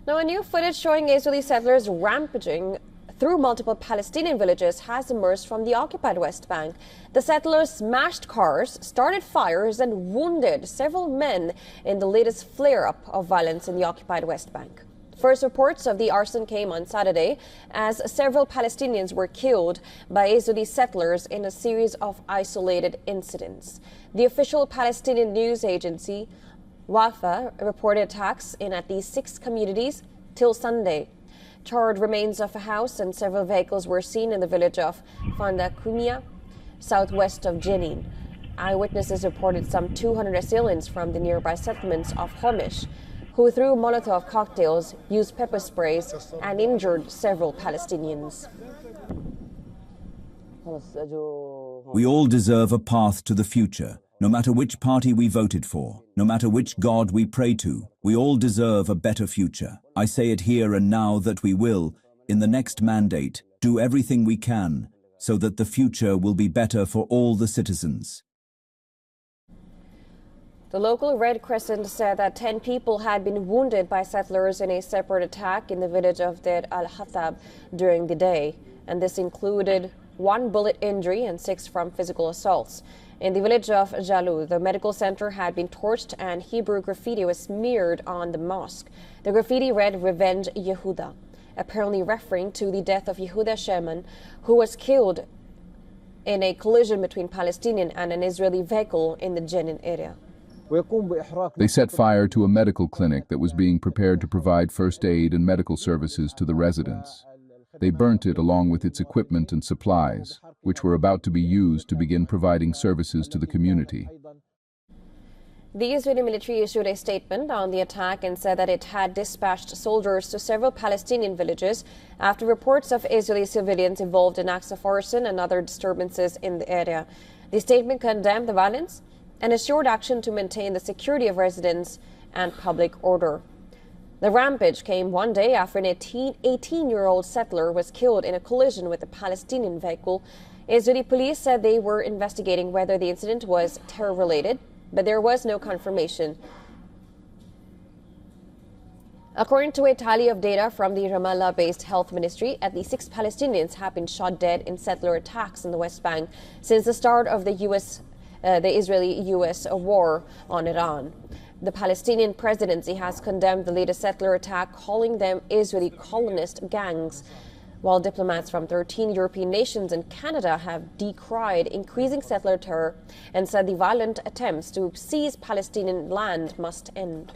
Now, a new footage showing Israeli settlers rampaging through multiple Palestinian villages has emerged from the occupied West Bank. The settlers smashed cars, started fires, and wounded several men in the latest flare-up of violence in the occupied West Bank. First reports of the arson came on Saturday as several Palestinians were killed by Israeli settlers in a series of isolated incidents. The official Palestinian news agency Wafa reported attacks in at least 6 communities till Sunday. Charred remains of a house and several vehicles were seen in the village of Fandaqumiya, southwest of Jenin. Eyewitnesses reported some 200 assailants from the nearby settlements of Homish, who threw Molotov cocktails, used pepper sprays, and injured several Palestinians. We all deserve a path to the future. No matter which party we voted for, no matter which God we pray to, we all deserve a better future. I say it here and now that we will, in the next mandate, do everything we can so that the future will be better for all the citizens. The local Red Crescent said that 10 people had been wounded by settlers in a separate attack in the village of Deir al-Hatab during the day, and this included 1 bullet injury and 6 from physical assaults. In the village of Jalud, the medical center had been torched and Hebrew graffiti was smeared on the mosque. The graffiti read "Revenge Yehuda," apparently referring to the death of Yehuda Sherman, who was killed in a collision between Palestinian and an Israeli vehicle in the Jenin area. They set fire to a medical clinic that was being prepared to provide first aid and medical services to the residents. They burnt it along with its equipment and supplies, which were about to be used to begin providing services to the community. The Israeli military issued a statement on the attack and said that it had dispatched soldiers to several Palestinian villages after reports of Israeli civilians involved in acts of arson and other disturbances in the area. The statement condemned the violence and assured action to maintain the security of residents and public order. The rampage came one day after an 18-year-old settler was killed in a collision with a Palestinian vehicle. Israeli police said they were investigating whether the incident was terror-related, but there was no confirmation. According to a tally of data from the Ramallah-based health ministry, at least 6 Palestinians have been shot dead in settler attacks in the West Bank since the start of the Israeli-U.S. war on Iran. The Palestinian presidency has condemned the latest settler attack, calling them Israeli colonist gangs, while diplomats from 13 European nations and Canada have decried increasing settler terror and said the violent attempts to seize Palestinian land must end.